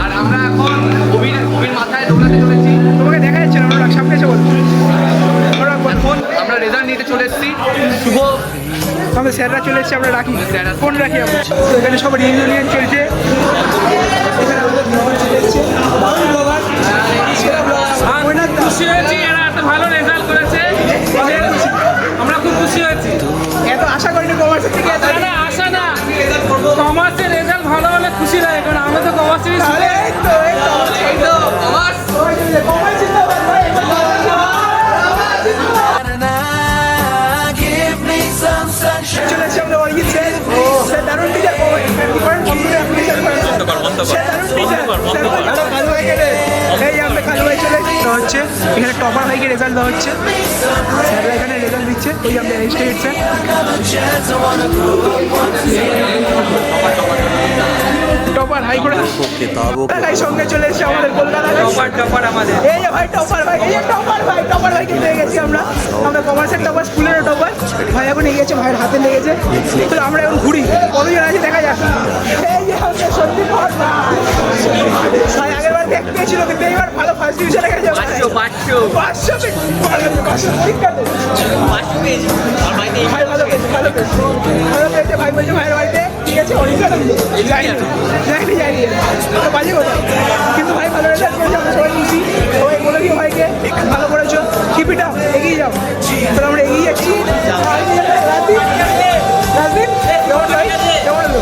আর আমরা এখন কবির মাথায় দৌড়াতে চলেছি। তোমাকে দেখা যাচ্ছে না, আমরা সামনে এসে বলবো। এখন আমরা রেজাল্ট নিতে চলে এসেছি। শুভ আমাদের স্যাররা চলে এসেছে, আমরা রাখি ফোন রাখি আমরা। তো এখানে সব রিউনিয়ন চলছে। খুশি হয়েছি, এরা এত ভালো রেজাল্ট করেছে, আমরা খুব খুশি হয়েছি। এত আশা করিনি কমার্সের থেকে। আশা না, কমার্সের রেজাল্ট ভালো হলে খুশি লাগে, কারণ আমরা তো কমার্সেরই চলে এসেছে আমাদের অরিজিৎ স্যার। স্যার দারুণ টিচার, এই আমরা কালু ভাই চলে হচ্ছে এখানে টপার ভাইকে রেজাল্ট দেওয়া হচ্ছে। স্যাররা এখানে রেজাল্ট দিচ্ছে। ওই আমাদের রেজিস্ট্রেট স্যার টপার হাই করে তাই সঙ্গে চলে এসেছে আমাদের কলকাতা টপার আমাদের। এই যে ভাই টপার ভাই, এই যে টপার ভাইকে পেয়ে গেছি আমরা। আমরা কমার্সের টপার, স্কুলেরও টপার। ভাই এখন এগিয়েছে, ভাইয়ের হাতে লেগেছে। তো আমরা এখন ঘুরি, কতজন আছে দেখা যাক। এই যে আমাদের সন্দীপ ভাই আগের বার দেখতে পেয়েছিল, কিন্তু এইবার ভালো ফার্স্ট ডিভিশনে গেছে। 500 ভাই ভালো পেয়েছে ভাই। বলছে ভাইয়ের বাড়িতে ঠিক আছে, যাইনি বাজে কথা, কিন্তু ভাই ভালো রেজাল্ট করেছে। আমরা সবাই খুশি। সবাই বলে দিও ভাইকে ভালো করেছো, কিপ ইট আপ, এগিয়ে যাও। তাহলে আমরা এগিয়ে যাচ্ছি। রাজদীপ কেমন ভাই, কেমন হলো?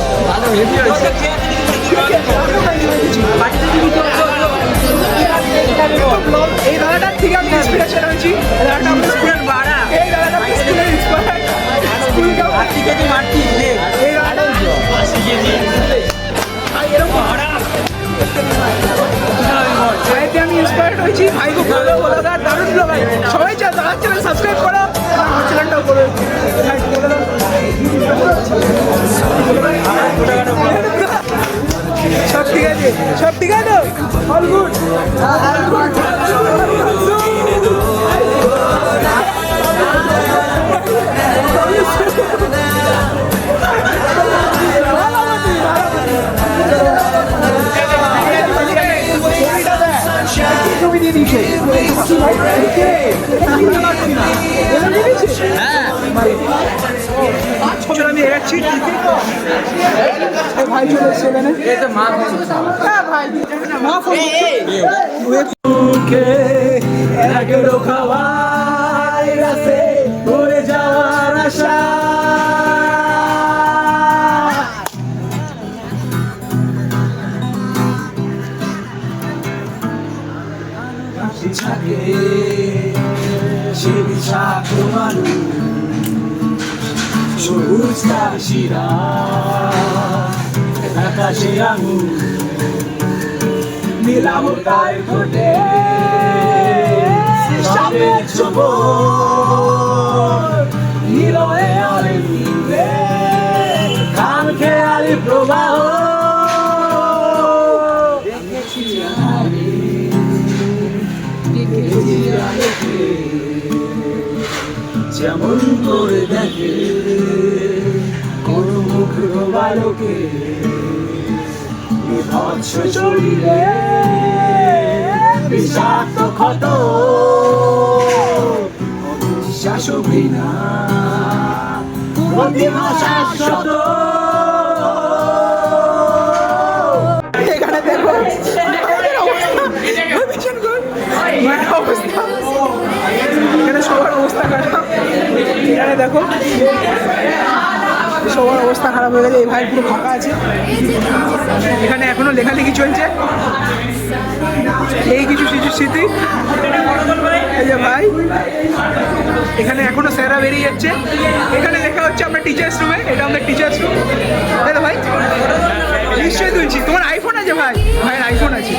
এই দাদাটার থেকে আমি ইন্সপিরেশন হয়েছি। দাদাটা আমাদের স্কুলের বাড়া, এই দাদাটা স্কুলের ইন্সপায়ার। স্কুলকে এই দাদাটা আমি ইন্সপায়ার্ড হয়েছি। ভাই খুব ভালো ব্লগার, দারুণ ব্লগার। সবাই দাদার চ্যানেল সাবস্ক্রাইব করো, আমার চ্যানেলটাও করো। সব ঠিক আছে, সব ঠিক আছে, অল গুড। আমি এগাচ্ছি। ভাই চলে এসছে এখানে। হ্যাঁ ভাই, মা ফোন খাওয়াই রাসে পড়ে যাওয়ার আশা। সবুজ তার শিরা আকাশে আঙুর নীলাভ তার ঠোঁটে সাপের ছোবর নীলয়ে আলে নীলে কান খেয়ালি প্রবাহ দেখেছি আমি যেমন করে দেখে কোন মুখ বালকে বিভৎস শরীরে বিষাক্ত ক্ষত অবিশ্বাস ঘৃণা প্রতিমা শাশ্বত। এখানে দেখো এখানে সবার অবস্থা খারাপ। এখানে দেখো সবার অবস্থা খারাপ হয়ে গেছে। এই ভাই পুরো ফাঁকা আছে। এখানে এখনো লেখালেখি চলছে। এই কিছু স্মৃতি। এই যে ভাই এখানে এখনো স্যাররা বেরিয়ে যাচ্ছে। এখানে লেখা হচ্ছে আমরা টিচার্স রুমে। এটা আমাদের টিচার্স রুম, তাই তো ভাই? নিশ্চয়ই তুলছি। তোমার আইফোন আছে ভাই? ভাইয়ের আইফোন আছে।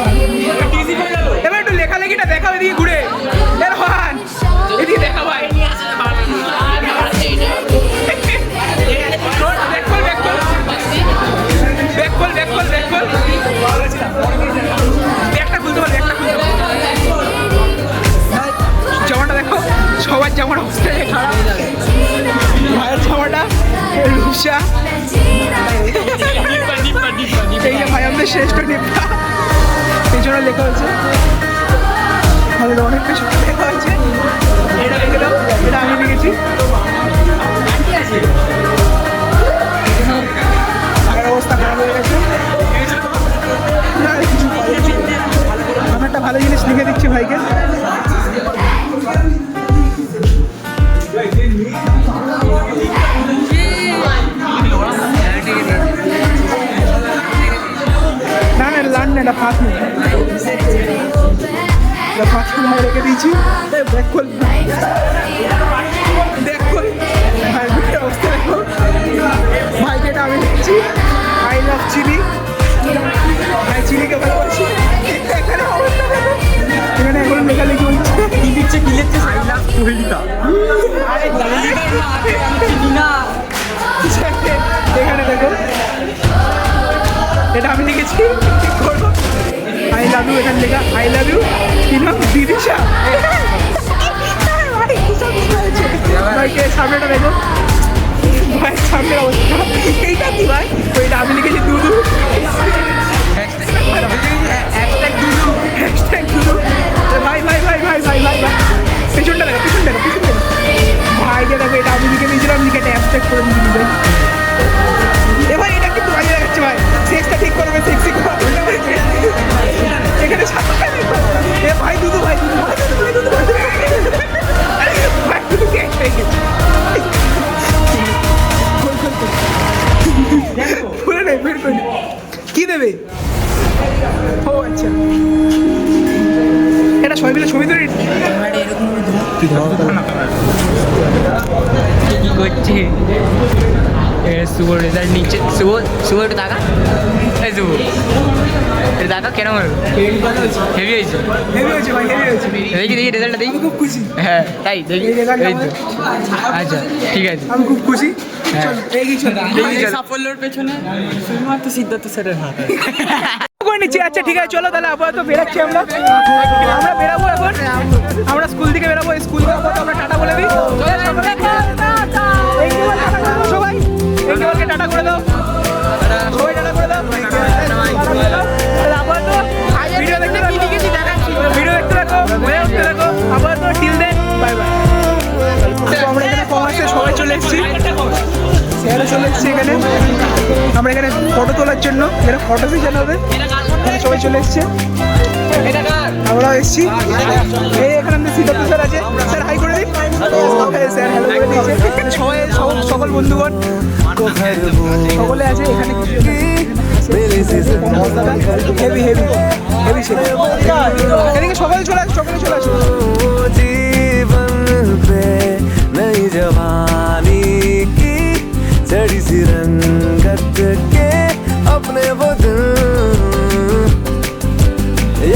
এবার একটু লেখালেখিটা দেখাবে দিয়ে ঘুরে। ভাই এদিকে দেখা ভাই। জামাটা দেখো, সবার জামার অবস্থা খারাপ। ভাইয়ের জামাটা রূপসা। এই যে ভাই আমাদের আমাদের শ্রেষ্ঠ নেতা, পেছনে লেখা হয়েছে, আমাদের অনেক কিছু লেখা হয়েছে। এটা লিখে দাও, এটা আমি লিখেছি। আর অবস্থা খারাপ হয়ে গেছে। আমি একটা ভালো জিনিস লিখে দিচ্ছি ভাইকে। না না লান না, এটা ফাঁস নেই, এটা ফাঁস করে রেখে দিয়েছি। দেখ খোল, দেখ খোল ভাই, অবস্থা দেখো ভাইকে, এটা আমি লিখেছি। আই লাভ চিলি, ভাই চিলিকে ভালোবাসি। এখানে অবস্থা দেখো, এখানে এখন লেখালেখি হচ্ছে। কি লিখছে, কি লিখছে? আই লাভ কোহলিকা। এখানে দেখো, এটা আমি লিখেছি। আই লাভ ইউ, এখানে লেখা আই লাভ ইউ। কি নাম? দিদিশা। ভাইকে সামনেটা দেখো, ভাই সামনের অবস্থা এইটা কি ভাই? ওইটা আমি লিখেছি দুদু, ভাই ভাই ভাই ভাই ভাই ভাই ভাই পেছনটা দেখো, পেছনটা দেখো, পেছন দেখো ভাইকে দেখো। এটা আমি লিখে দিয়েছিলাম, লিখে একটা অ্যাবস্ট্রাক্ট করে দিয়েছি ভাই। এ ভাই এটা কিন্তু বাজে দেখাচ্ছে ভাই, সেক্সটা ঠিক করবে, সেক্সি করবে। এখানে সাতটা দেখো, এ ভাই দুদু, ভাই দুদু, ভাই দুদু, ভাই দুদু, ভাই দুদু, ভাই দুদু কে হয়ে গেছে। খুলে নেই, বের করে নে। কি দেবে? ও আচ্ছা, এটা সবাই মিলে ছবি তুলি। কি করছে শুভ রেজাল্ট নিচ্ছে। শুভ, শুভ একটু টাকা, এই শুভ একটু টাকা কেন হেভি হয়েছে? হেভি হয়েছে ভাই, হেভি হয়েছে। দেখি দেখি রেজাল্টটা দেখি। খুব খুশি, হ্যাঁ তাই দেখি, এই রেজাল্টটা এই তো আচ্ছা ঠিক আছে। আমি খুব খুশি। হ্যাঁ। চল এগিয়ে চল, দেখি চল। সাফল্যের পেছনে শুধুমাত্র সিদ্ধার্থ স্যারের হাত। করে নিচ্ছি। আচ্ছা ঠিক আছে, চলো তাহলে আপাতত বেরাচ্ছি আমরা। আমরা বেরাবো এখন, আমরা স্কুল থেকে বেরাবো। স্কুল থেকে আপাতত আমরা টাটা বলে দিই। সবাই এই টাটা করে দাও, সবাই টাটা করে দাও। আপাতত ভিডিও দেখতে থাকো, ভিডিও দেখতে থাকো, হয়ে উঠতে থাকো। আপাতত টিল দেন, বাই বাই। আমরা এখানে কমার্সে সবাই চলে এসেছি, স্যারও চলে এসেছি এখানে। আমরা এখানে ফটো তোলার জন্য, এখানে ফটো সেশন হবে, এখানে সবাই চলে এসছে, আমরাও এসেছি। এই এখানে আমাদের সিদ্ধার্থ স্যার আছে, স্যার হাই করে দিন। স্যার হ্যালো করে দিয়েছে। এখানে সবাই, সকল বন্ধুগণ সকলে আছে এখানে। হেভি হেভি হেভি ছিল। এদিকে সকলে চলে আসো, সকলে চলে আসো। जीवन पे नई जवानी की चढ़ी सी रंगत के अपने वो दिन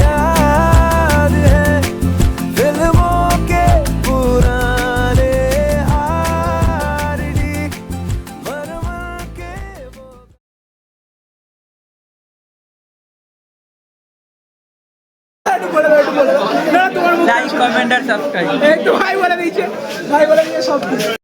याद है फिल्मों के पुराने आरडी बर्मन के वो। না তোমার লাইক কমেন্ট আর সাবস্ক্রাইব। একটু ভাই বলে দিয়েছে, ভাই বলে দিয়ে সব কিছু।